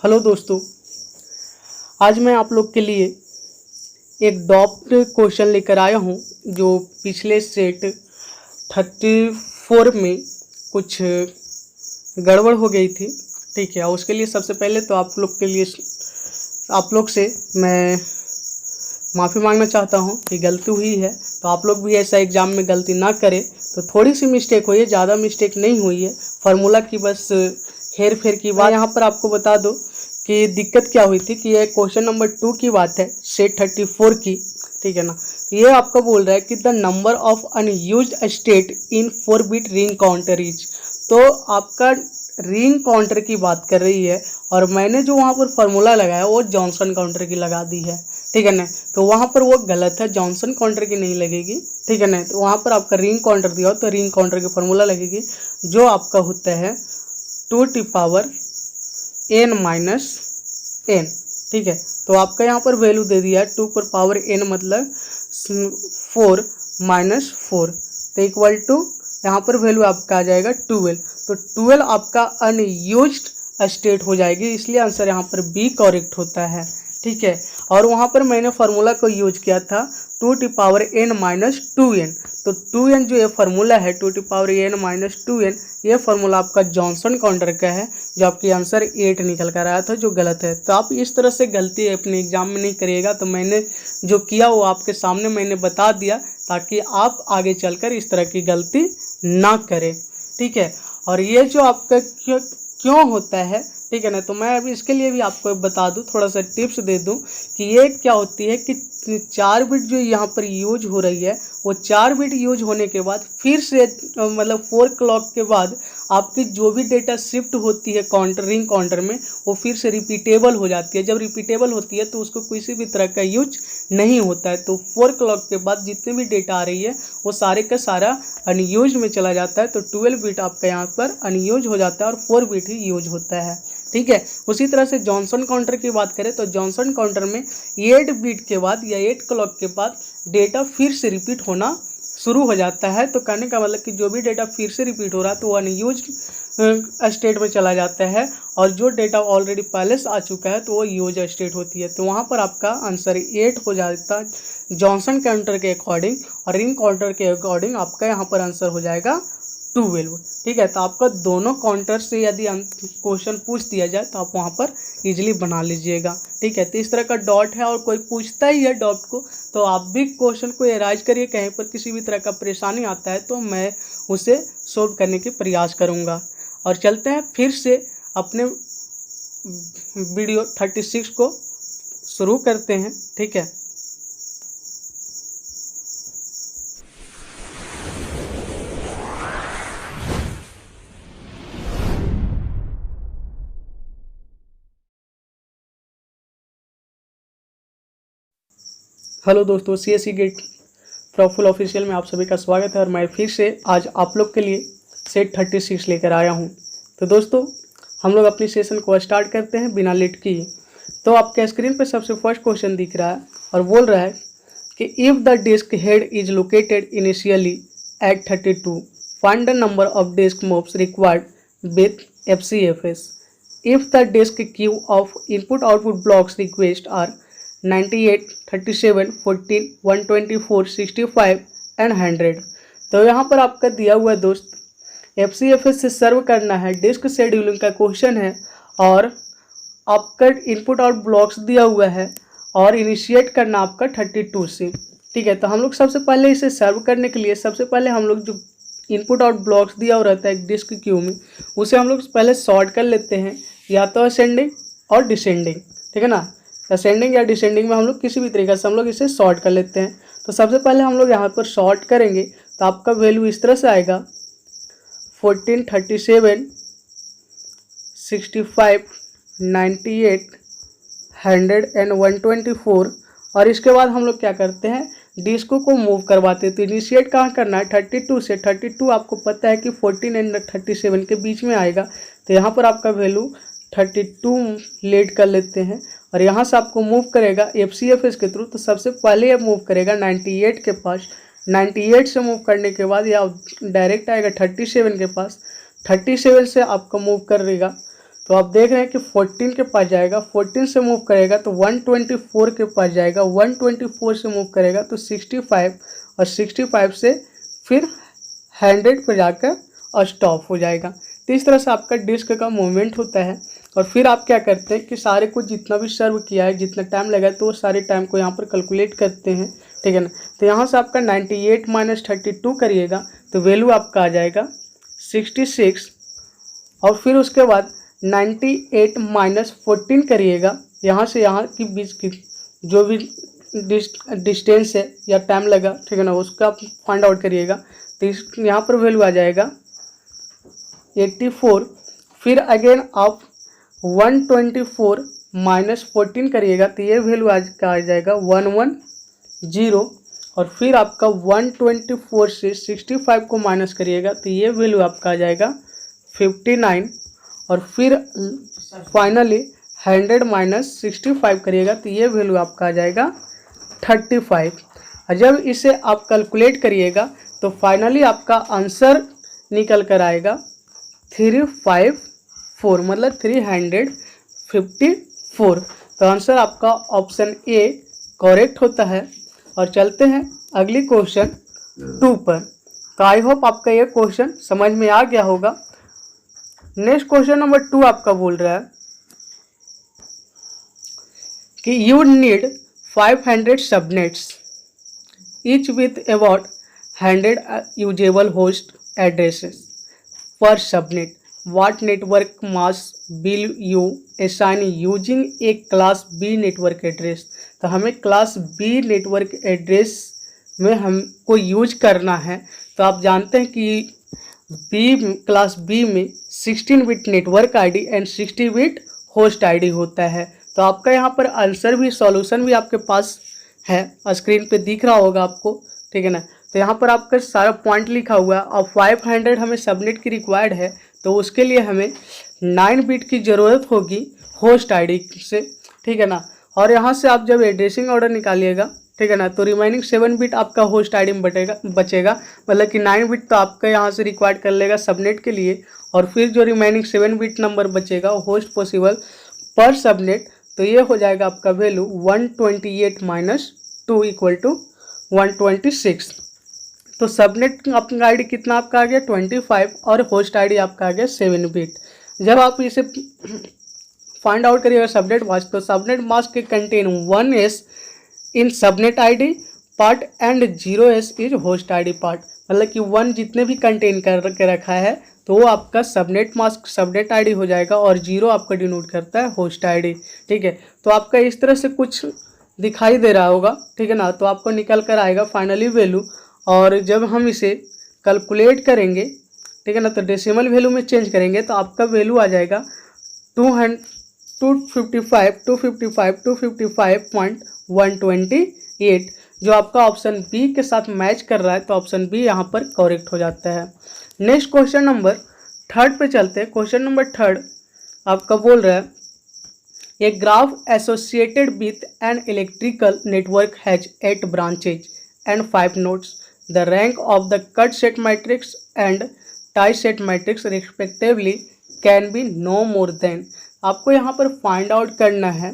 Hello दोस्तों, आज मैं आप लोग के लिए एक डॉप्ट क्वेश्चन लेकर आया हूं जो पिछले सेट 34 में कुछ गड़बड़ हो गई थी। ठीक है, उसके लिए सबसे पहले तो आप लोग से मैं माफ़ी मांगना चाहता हूं कि गलती हुई है, तो आप लोग भी ऐसा एग्ज़ाम में गलती ना करें। तो थोड़ी सी मिस्टेक हुई है, ज़्यादा मिस्टेक नहीं हुई है, फार्मूला की बस हेर फेर की बात। यहाँ पर आपको बता दो कि दिक्कत क्या हुई थी कि ये क्वेश्चन नंबर 2 की बात है, सेट 34 की। ठीक है ना, ये आपका बोल रहा है कि the number of unused state in 4 bit ring counter is. तो आपका रिंग काउंटर की बात कर रही है और मैंने जो वहाँ पर फार्मूला लगाया वो जॉनसन काउंटर की लगा दी है। ठीक है ना, तो वहाँ पर वो गलत है, जॉनसन काउंटर की नहीं लगेगी। ठीक है ना, तो वहाँ पर आपका रिंग काउंटर दिया हो तो रिंग काउंटर की फार्मूला लगेगी, जो आपका होता है 2n-n। ठीक है, तो आपका यहाँ पर वैल्यू दे दिया है 2n मतलब 4 - 4, तो इक्वल टू यहाँ पर वैल्यू आपका आ जाएगा 12। तो 12 आपका अनयूज्ड स्टेट हो जाएगी, इसलिए आंसर यहाँ पर बी करेक्ट होता है। ठीक है, और वहाँ पर मैंने फार्मूला को यूज किया था 2n-2n। तो 2n जो ये फार्मूला है 2n-2n, ये फार्मूला आपका जॉनसन काउंटर का है, जो आपकी आंसर 8 निकल कर आया था, जो गलत है। तो आप इस तरह से गलती अपने एग्जाम में नहीं करिएगा। तो मैंने जो किया वो आपके सामने मैंने बता दिया, ताकि आप आगे चलकर इस तरह की गलती ना करें। ठीक है, और ये जो आपका क्यों होता है, ठीक है ना, तो मैं अभी इसके लिए भी आपको बता दूं, थोड़ा सा टिप्स दे दूं कि ये क्या होती है कि 4 बिट जो यहाँ पर यूज हो रही है, वो 4 बिट यूज होने के बाद फिर से मतलब 4 क्लॉक के बाद आपकी जो भी डेटा शिफ्ट होती है रिंग काउंटर में, वो फिर से रिपीटेबल हो जाती है। जब रिपीटेबल होती है तो उसको किसी भी तरह का यूज नहीं होता है। तो 4 क्लॉक के बाद जितने भी डेटा आ रही है वो सारे का सारा अनयूज में चला जाता है। तो 12 बिट आपका यहाँ पर अनयूज हो जाता है और 4 बिट ही यूज होता है। ठीक है, उसी तरह से जॉनसन काउंटर की बात करें तो जॉनसन काउंटर में 8 बिट के बाद या 8 क्लॉक के बाद डेटा फिर से रिपीट होना शुरू हो जाता है। तो कहने का मतलब कि जो भी डेटा फिर से रिपीट हो रहा है तो वो अनयूज स्टेट में चला जाता है, और जो डेटा ऑलरेडी पहले से आ चुका है तो वो यूज स्टेट होती है। तो वहाँ पर आपका आंसर 8 हो जाता है जॉनसन काउंटर के अकॉर्डिंग, और रिंग काउंटर के अकॉर्डिंग आपका यहाँ पर आंसर हो जाएगा 12। ठीक है, तो आपका दोनों काउंटर से यदि क्वेश्चन पूछ दिया जाए तो आप वहाँ पर इजीली बना लीजिएगा। ठीक है, तो इस तरह का डॉट है और कोई पूछता ही है डॉट को, तो आप भी क्वेश्चन को एराइज करिए। कहीं पर किसी भी तरह का परेशानी आता है तो मैं उसे सोल्व करने के प्रयास करूँगा। और चलते हैं फिर से अपने वीडियो 36 को शुरू करते हैं। ठीक है, हेलो दोस्तों, CSE गेट प्रॉफुल ऑफिशियल में आप सभी का स्वागत है। और मैं फिर से आज आप लोग के लिए सेट 36 लेकर आया हूं। तो दोस्तों, हम लोग अपनी सेशन को स्टार्ट करते हैं बिना लेट किए। तो आपके स्क्रीन पर सबसे फर्स्ट क्वेश्चन दिख रहा है और बोल रहा है कि if the disk head is located initially at 32, find the number of disk moves required with FCFS। If the disk queue of input output blocks request are 98, 37, 14, 124, 65 and 100। तो यहाँ पर आपका दिया हुआ है दोस्त, FCFS से सर्व करना है, डिस्क शेड्यूलिंग का क्वेश्चन है, और आपका इनपुट आउट ब्लॉक्स दिया हुआ है और इनिशिएट करना आपका 32 से। ठीक है, तो हम लोग सबसे पहले इसे सर्व करने के लिए सबसे पहले हम लोग जो इनपुट आउट ब्लॉक्स दिया हुआ रहता है एक डिस्क क्यू में, उसे हम लोग पहले सॉर्ट कर लेते हैं, या तो असेंडिंग और डिसेंडिंग। ठीक है ना, असेंडिंग या डिसेंडिंग में हम लोग किसी भी तरीके से हम लोग इसे सॉर्ट कर लेते हैं। तो सबसे पहले हम लोग यहाँ पर सॉर्ट करेंगे तो आपका वैल्यू इस तरह से आएगा 14, 37, 65, 98, 100 एंड 124। और इसके बाद हम लोग क्या करते हैं, डिस्को को मूव करवाते हैं। तो इनिशिएट कहाँ करना है, 32 से। 32 आपको पता है कि 14 एंड 37 के बीच में आएगा, तो यहाँ पर आपका वैल्यू 32 लेट कर लेते हैं, और यहाँ से आपको मूव करेगा FCFS के थ्रू। तो सबसे पहले ये मूव करेगा 98 के पास, 98 से मूव करने के बाद यह डायरेक्ट आएगा 37 के पास, 37 से आपका मूव करेगा तो आप देख रहे हैं कि 14 के पास जाएगा, 14 से मूव करेगा तो 124 के पास जाएगा, 124 से मूव करेगा तो 65, और 65 से फिर 100 पे जाकर स्टॉप हो जाएगा। तो इस तरह से आपका डिस्क का मूवमेंट होता है। और फिर आप क्या करते हैं कि सारे को जितना भी सर्व किया है, जितना टाइम लगा है, तो वो सारे टाइम को यहाँ पर कैलकुलेट करते हैं, ठीक है ना। तो यहाँ से आपका 98 माइनस 32 करिएगा तो वैल्यू आपका आ जाएगा 66, और फिर उसके बाद 98 माइनस 14 करिएगा, यहाँ से यहाँ की बीच की जो भी डिस्टेंस है या टाइम लगा, ठीक है ना, उसका आप फाइंड आउट करिएगा। तो इस यहाँ पर वैल्यू आ जाएगा 84। फिर अगेन आप 124 माइनस 14 करिएगा तो ये वैल्यू आज का आ जाएगा 110, और फिर आपका 124 से 65 को माइनस करिएगा तो ये वैल्यू आपका आ जाएगा 59, और फिर फाइनली 100 माइनस 65 करिएगा तो ये वैल्यू आपका आ जाएगा 35। और जब इसे आप कैलकुलेट करिएगा तो फाइनली आपका आंसर निकल कर आएगा 354, मतलब 354। तो आंसर आपका ऑप्शन ए करेक्ट होता है। और चलते हैं अगली क्वेश्चन 2 पर। तो आई होप आपका ये क्वेश्चन समझ में आ गया होगा। नेक्स्ट क्वेश्चन नंबर 2 आपका बोल रहा है कि you need 500 subnets each with about 100 usable host addresses per subnet. What network mask will you assign using a class B network address? तो हमें क्लास B नेटवर्क एड्रेस में हमको यूज करना है। तो आप जानते हैं कि क्लास B में 16 bit network ID and 60 bit host ID होता है। तो आपका यहाँ पर आंसर भी, सॉल्यूशन भी आपके पास है, स्क्रीन पे दिख रहा होगा आपको, ठीक है ना। तो यहाँ पर आपका सारा पॉइंट लिखा हुआ है। और 500 हमें सबनेट की रिक्वायर्ड है, तो उसके लिए हमें 9 बिट की ज़रूरत होगी होस्ट आईडी से, ठीक है ना। और यहाँ से आप जब एड्रेसिंग ऑर्डर निकालिएगा, ठीक है ना, तो रिमाइनिंग 7 बिट आपका होस्ट आईडी में बचेगा, मतलब कि 9 बिट तो आपका यहाँ से रिक्वायर्ड कर लेगा सबनेट के लिए, और फिर जो रिमाइनिंग 7 बिट नंबर बचेगा वो होस्ट पॉसिबल पर सबनेट। तो ये हो जाएगा आपका वैल्यू 128 माइनस 2 इक्वल टू 126। तो सबनेट आपका आईडी कितना आपका आ गया 25, और होस्ट आईडी आपका आ गया 7 बिट। जब आप इसे फाइंड आउट करिएगा सबनेट मास्क, तो सबनेट मास्क के contain 1s in subnet ID part and 0s is host ID part, मतलब कि 1 जितने भी कंटेन करके रखा है तो वो आपका सबनेट मास्क सबनेट आईडी हो जाएगा, और 0 आपका डिनोट करता है होस्ट आईडी, ठीक है। तो आपका इस तरह से कुछ दिखाई दे रहा होगा, ठीक है ना। तो आपको निकल कर आएगा फाइनली वैल्यू, और जब हम इसे कैलकुलेट करेंगे, ठीक है ना, तो डेसिमल वैल्यू में चेंज करेंगे तो आपका वैल्यू आ जाएगा 255.128, जो आपका ऑप्शन बी के साथ मैच कर रहा है। तो ऑप्शन बी यहाँ पर करेक्ट हो जाता है। नेक्स्ट क्वेश्चन नंबर 3 पे चलते हैं। क्वेश्चन नंबर 3 आपका बोल रहा है A graph associated with an electrical network has 8 branches and 5 nodes. The rank of the cut set matrix and tie set matrix respectively can be no more than. आपको यहाँ पर फाइंड आउट करना है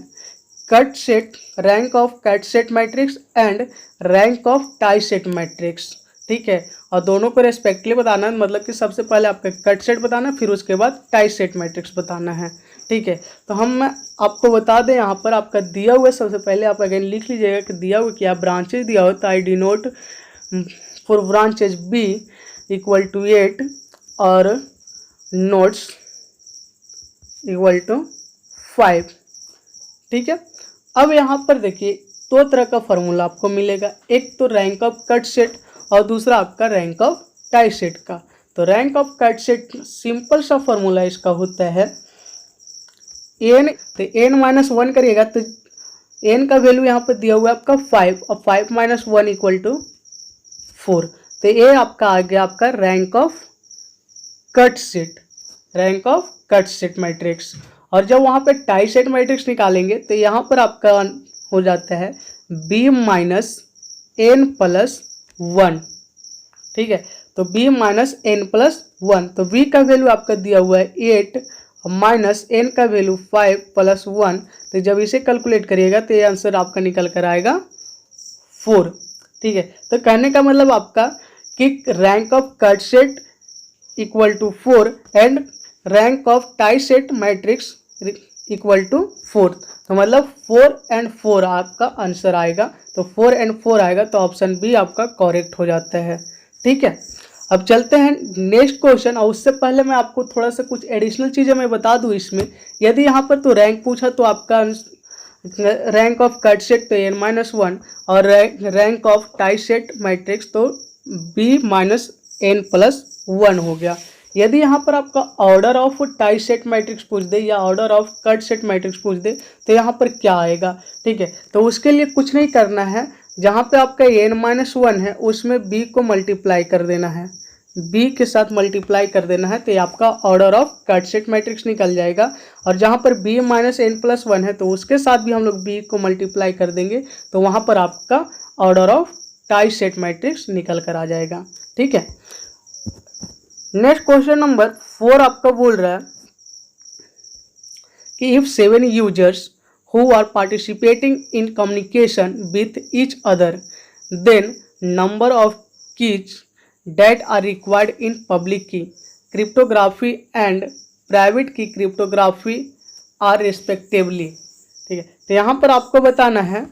cut set, rank of cut set matrix and rank of tie set matrix, ठीक है। और दोनों को रेस्पेक्टिवली बताना है, मतलब कि सबसे पहले आपका कट सेट बताना है, फिर उसके बाद टाई सेट मैट्रिक्स बताना है, ठीक है। तो हम आपको बता दें, यहाँ पर आपका दिया हुआ है, सबसे पहले आप अगेन लिख लीजिएगा कि दिया हुआ क्या ब्रांचेज दिया हो, तो I denote for branches B equal to 8 और नोट्स इक्वल टू 5, ठीक है। अब यहाँ पर देखिए 2 तरह का फॉर्मूला आपको मिलेगा, एक तो रैंक ऑफ कट सेट और दूसरा आपका रैंक ऑफ टाई सेट का। तो rank of cut set simple सा फॉर्मूला इसका होता है n, तो n-1 करिएगा तो n का वैल्यू यहाँ पर दिया हुआ है आपका 5, और 5 - 1 इक्वल टू 4। तो ये आपका आ गया आपका rank of cut set, rank of cut set matrix. और जब वहाँ पे टाई सेट मैट्रिक्स निकालेंगे तो यहाँ पर आपका हो जाता है b - n+1, ठीक है। तो b - n+1, तो b का वैल्यू आपका दिया हुआ है 8, माइनस n का वैल्यू 5 प्लस 1, तो जब इसे कैलकुलेट करिएगा तो ये आंसर आपका निकल कर आएगा 4। ठीक है, तो कहने का मतलब आपका कि rank of cut set equal to 4 and rank of tie set matrix equal to 4, तो मतलब 4 एंड 4 आपका आंसर आएगा। तो 4 एंड 4 आएगा तो ऑप्शन बी आपका करेक्ट हो जाता है। ठीक है, अब चलते हैं नेक्स्ट क्वेश्चन। और उससे पहले मैं आपको थोड़ा सा कुछ एडिशनल चीज़ें मैं बता दूं इसमें। यदि यहाँ पर तो रैंक पूछा तो आपका रैंक ऑफ कट सेट तो n-1 और rank of tie set matrix तो b-n+1 हो गया। यदि यहाँ पर आपका order of tie set matrix पूछ दे या order of cut set matrix पूछ दे तो यहाँ पर क्या आएगा। ठीक है, तो उसके लिए कुछ नहीं करना है, जहाँ पे आपका n-1 है उसमें b को मल्टीप्लाई कर देना है, b के साथ मल्टीप्लाई कर देना है, तो ये आपका order of cut set matrix निकल जाएगा। और जहाँ पर b-n+1 है तो उसके साथ भी हम लोग b को मल्टीप्लाई कर देंगे, तो वहाँ पर आपका order of tie set matrix निकल कर आ जाएगा। ठीक है, नेक्स्ट क्वेश्चन नंबर 4 आपका बोल रहा है कि if 7 users who are participating in communication with each other, then number of keys that are required in public key cryptography and private key cryptography are respectively। ठीक है, तो यहाँ पर आपको बताना है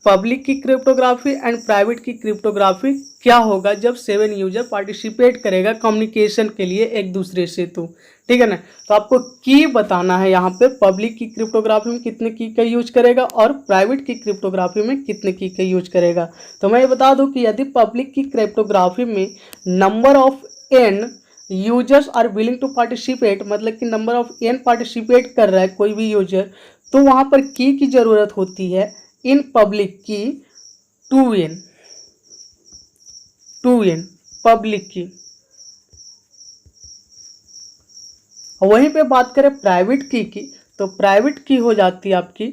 पब्लिक की क्रिप्टोग्राफी एंड प्राइवेट की क्रिप्टोग्राफी क्या होगा जब 7 यूजर पार्टिसिपेट करेगा कम्युनिकेशन के लिए एक दूसरे से। तो ठीक है ना, तो आपको की बताना है यहाँ पे पब्लिक की क्रिप्टोग्राफी में कितने की का यूज करेगा और प्राइवेट की क्रिप्टोग्राफी में कितने की का यूज करेगा। तो मैं ये बता दूं कि यदि पब्लिक की क्रिप्टोग्राफी में number of n users are willing to participate, मतलब कि नंबर ऑफ n पार्टिसिपेट कर रहा है कोई भी यूजर, तो वहाँ पर की ज़रूरत होती है इन पब्लिक की 2n पब्लिक की। वहीं पे बात करें प्राइवेट की तो प्राइवेट की हो जाती है आपकी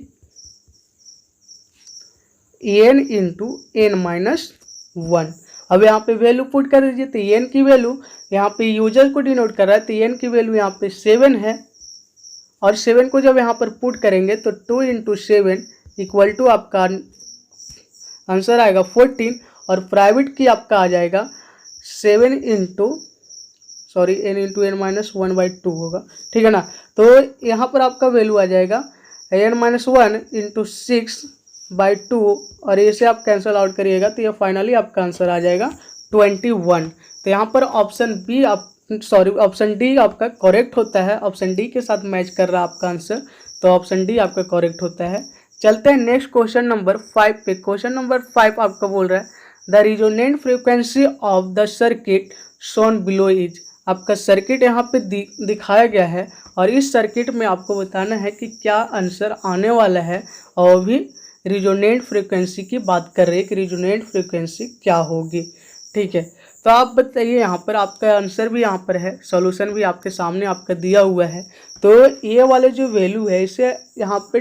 n इंटू n-1। अब यहाँ पे वैल्यू पुट कर दीजिए, तो n की वैल्यू यहाँ पे यूजर को डिनोट कर रहा है, तो n की वैल्यू यहाँ पे 7 है, और 7 को जब यहाँ पर पुट करेंगे तो 2 इंटू 7 इक्वल टू आपका आंसर आएगा 14, और प्राइवेट की आपका आ जाएगा 7 इंटू n इंटू n-1/2 होगा। ठीक है ना, तो यहाँ पर आपका वैल्यू आ जाएगा n-1 इंटू 6/2, और इसे आप कैंसिल आउट करिएगा तो ये फाइनली आपका आंसर आ जाएगा 21। तो यहाँ पर ऑप्शन डी आपका करेक्ट होता है, ऑप्शन डी के साथ मैच कर रहा है आपका आंसर, तो ऑप्शन डी आपका करेक्ट होता है। चलते हैं नेक्स्ट क्वेश्चन नंबर 5 पे। क्वेश्चन नंबर 5 आपका बोल रहा है the resonant frequency of the circuit shown below is. आपका सर्किट यहाँ पे दिखाया गया है, और इस सर्किट में आपको बताना है कि क्या आंसर आने वाला है, और भी रिजोनेंट फ्रीक्वेंसी की बात कर रहे हैं कि रिजोनेंट फ्रीक्वेंसी क्या होगी। ठीक है, तो आप बताइए, यहाँ पर आपका आंसर भी यहाँ पर है, सॉल्यूशन भी आपके सामने आपका दिया हुआ है। तो ये वाले जो वैल्यू है इसे यहाँ पे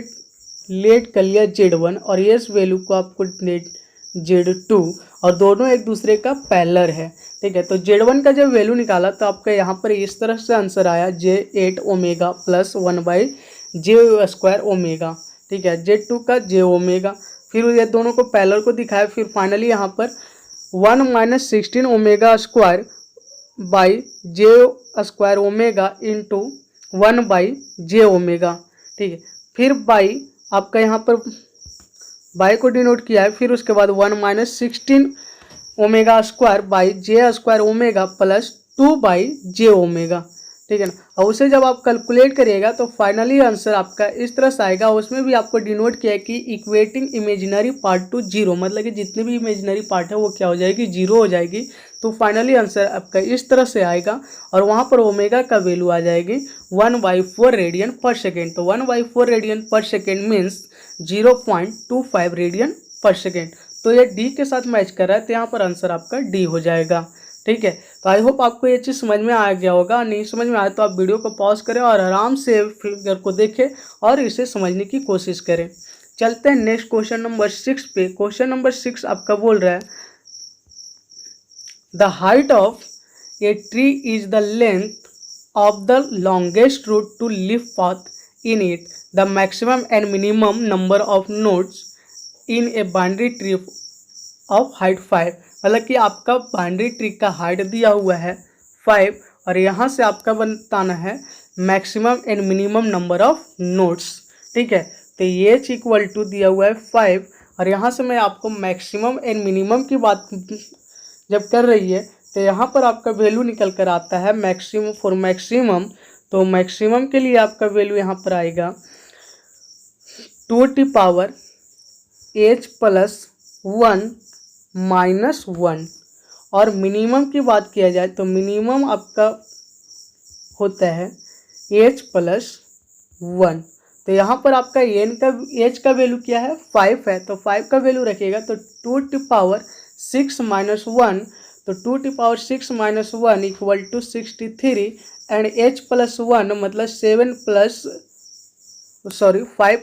लेट कर लिया Z1, और इस वैल्यू को आपको लेट Z2, और दोनों एक दूसरे का पैरेलल है। ठीक है, तो Z1 का जब वैल्यू निकाला तो आपका यहाँ पर इस तरह से आंसर आया J8 omega plus 1/J² omega. ठीक है, Z2 का J ओमेगा, फिर ये दोनों को पैरेलल को दिखाया, फिर फाइनली यहाँ पर 1 - 16 omega square by J² omega into 1/J omega. ठीक है, फिर बाई आपका यहाँ पर बाई को डिनोट किया है, फिर उसके बाद 1 - 16 omega square by J² omega plus 2/J omega. ठीक है ना, और उसे जब आप कैलकुलेट करिएगा तो फाइनली आंसर आपका इस तरह से आएगा। उसमें भी आपको डिनोट किया है कि इक्वेटिंग इमेजिनरी पार्ट टू 0, मतलब कि जितने भी इमेजिनरी पार्ट है वो क्या हो जाएगी, 0 हो जाएगी। तो फाइनली आंसर आपका इस तरह से आएगा, और वहाँ पर ओमेगा का वैल्यू आ जाएगी 1/4 रेडियन पर सेकेंड। तो 1/4 रेडियन पर सेकेंड मीन्स 0.25 रेडियन पर सेकेंड। तो ये डी के साथ मैच कर रहा है, तो यहाँ पर आंसर आपका डी हो जाएगा। ठीक है, तो आई होप आपको ये चीज़ समझ में आ गया होगा। नहीं समझ में आया तो आप वीडियो को पॉज करें और आराम से फिगर को देखें और इसे समझने की कोशिश करें। चलते हैं नेक्स्ट क्वेश्चन नंबर 6 पे। क्वेश्चन नंबर 6 आपका बोल रहा है the height of a tree is the length of the longest route to leaf path in it, the maximum and minimum number of nodes in a binary tree of height 5। मतलब कि आपका binary tree का height दिया हुआ है 5 और यहाँ से आपका बताना है maximum and minimum number of nodes. ठीक है, तो ये इक्वल टू दिया हुआ है 5 और यहाँ से मैं आपको मैक्सिमम एंड मिनिमम की बात जब कर रही है तो यहाँ पर आपका वैल्यू निकल कर आता है मैक्सिमम फॉर मैक्सिमम। तो मैक्सिमम के लिए आपका वैल्यू यहाँ पर आएगा 2⁻h + 1 - 1। और मिनिमम की बात किया जाए तो मिनिमम आपका होता है h + 1। तो यहाँ पर आपका h का वैल्यू क्या है 5 है, तो 5 का वैल्यू रखिएगा तो 2⁻6 - 1, तो 2⁻6 - 1 = 63 एंड h + 1 मतलब 5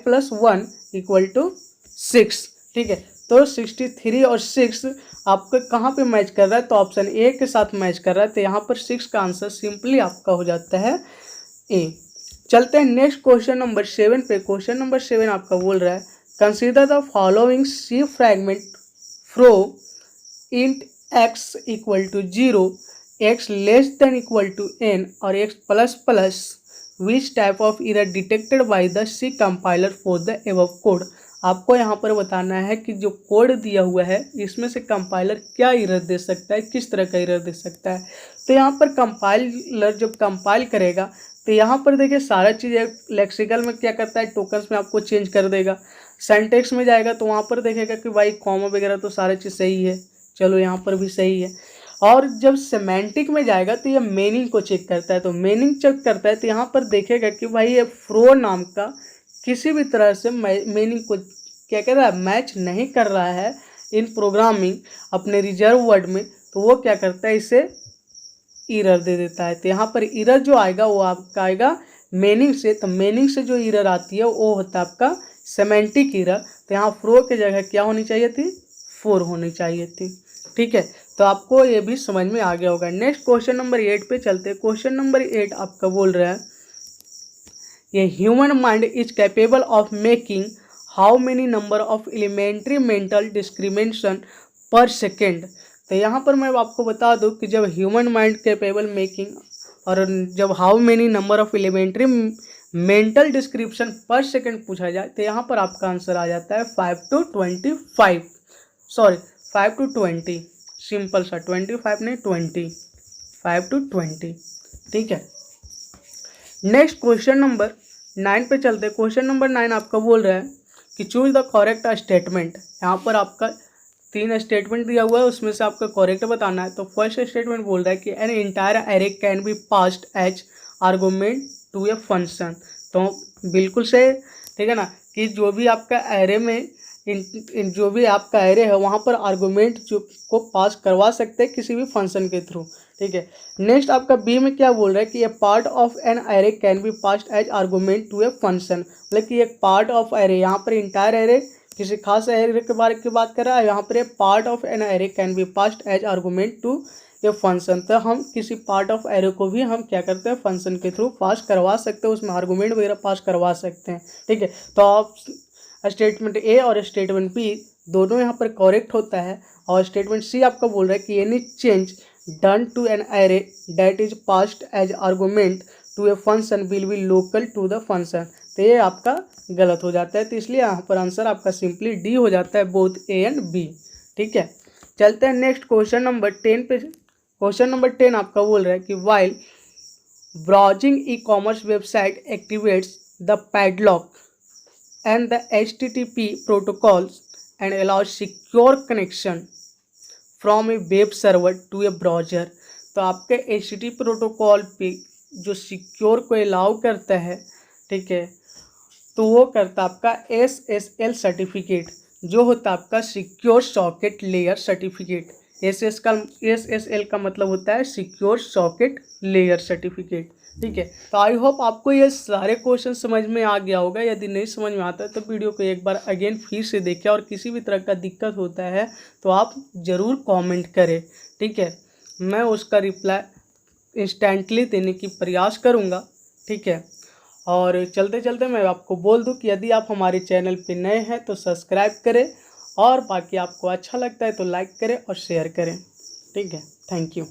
+ 1 = 6। ठीक है, तो 63 और 6 आपको कहाँ पे मैच कर रहा है, तो ऑप्शन ए के साथ मैच कर रहा है, तो यहाँ पर 6 का आंसर सिंपली आपका हो जाता है ए। चलते हैं नेक्स्ट क्वेश्चन नंबर 7 पे। क्वेश्चन नंबर 7 आपका बोल रहा है consider the following C fragment for int x = 0, x <= n और x++ which type of error detected by the C compiler for the above code। आपको यहाँ पर बताना है कि जो कोड दिया हुआ है इसमें से कंपाइलर क्या एरर दे सकता है, किस तरह का एरर दे सकता है। तो यहाँ पर कंपाइलर जब कंपाइल करेगा तो यहाँ पर देखिए सारा चीज़ लेक्सिकल में क्या करता है, टोकन्स में आपको चेंज कर देगा। सिंटैक्स में जाएगा तो वहाँ पर देखेगा कि भाई कॉमा वगैरह तो सारा चीज़ सही है, चलो यहाँ पर भी सही है। और जब सेमेंटिक में जाएगा तो ये मीनिंग को चेक करता है, तो मीनिंग चेक करता है तो यहाँ पर देखेगा कि भाई ये फ्रो नाम का किसी भी तरह से मीनिंग को क्या कर रहा है, मैच नहीं कर रहा है इन प्रोग्रामिंग अपने रिजर्व वर्ड में, तो वो क्या करता है, इसे एरर दे देता है। तो यहाँ पर एरर जो आएगा वो आपका आएगा मीनिंग से, तो मीनिंग से जो एरर आती है वो होता है आपका सेमेंटिक एरर। तो यहाँ फ्रो की जगह क्या होनी चाहिए थी, 4 होनी चाहिए थी। ठीक है, तो आपको ये भी समझ में आ गया होगा। नेक्स्ट क्वेश्चन नंबर 8 पे चलते हैं। क्वेश्चन नंबर 8 आपका बोल रहा है ये human mind is capable of making how many number of elementary mental discrimination per second. तो यहाँ पर मैं आपको बता दूँ कि जब ह्यूमन माइंड कैपेबल मेकिंग और जब how many number of elementary mental description per second पूछा जाए तो यहाँ पर आपका आंसर आ जाता है 5 to 20, सिंपल सा 25 नहीं 20, 5 to 20। ठीक है, नेक्स्ट क्वेश्चन नंबर 9 पे चलते हैं। क्वेश्चन नंबर 9 आपका बोल रहा है कि चूज द करेक्ट स्टेटमेंट। यहाँ पर आपका 3 स्टेटमेंट दिया हुआ है, उसमें से आपका करेक्ट बताना है। तो फर्स्ट स्टेटमेंट बोल रहा है कि an entire array can be passed as argument to a function. तो बिल्कुल सही, ठीक है ना, कि जो भी आपका एरे में जो भी आपका एरे है वहाँ पर आर्गुमेंट जो को पास करवा सकते हैं किसी भी फंक्शन के थ्रू। ठीक है, नेक्स्ट आपका बी में क्या बोल रहा है कि a part of an array can be passed as argument to a function. मतलब कि एक पार्ट ऑफ एरे, यहाँ पर इंटायर एरे किसी खास एरे के बारे की बात कर रहा है, यहाँ पर a part of an array can be passed as argument to a function. तो हम किसी पार्ट ऑफ एरे को भी हम क्या करते हैं, फंक्शन के थ्रू पास करवा सकते हैं, उसमें आर्गुमेंट वगैरह पास करवा सकते हैं। ठीक है, तो आप स्टेटमेंट ए और स्टेटमेंट बी दोनों यहाँ पर करेक्ट होता है। और स्टेटमेंट सी आपका बोल रहा है कि any change done to an array that is passed as argument to a function will be local to the function. तो ये आपका गलत हो जाता है, तो इसलिए यहाँ पर आंसर आपका सिंपली डी हो जाता है, बोथ ए एंड बी। ठीक है, चलते हैं नेक्स्ट क्वेश्चन नंबर 10 पे। क्वेश्चन नंबर 10 आपका बोल रहा है कि while browsing e commerce website activates the padlock and the HTTP protocols and allows secure connection from a web server to a browser। तो आपके HTTP प्रोटोकॉल पे जो सिक्योर को अलाउ करता है, ठीक है, तो वो करता आपका SSL सर्टिफिकेट, जो होता है आपका secure socket layer certificate. SSL का मतलब होता है सिक्योर सॉकेट लेयर सर्टिफिकेट। ठीक है, तो आई होप आपको ये सारे क्वेश्चन समझ में आ गया होगा। यदि नहीं समझ में आता है तो वीडियो को एक बार अगेन फिर से देखें, और किसी भी तरह का दिक्कत होता है तो आप ज़रूर कमेंट करें। ठीक है, मैं उसका रिप्लाई इंस्टेंटली देने की प्रयास करूँगा, ठीक है। और चलते चलते मैं आपको बोल दूं कि यदि आप हमारे चैनल पे नए हैं तो सब्सक्राइब करें, और बाकी आपको अच्छा लगता है तो लाइक करें और शेयर करें, ठीक है। Thank you.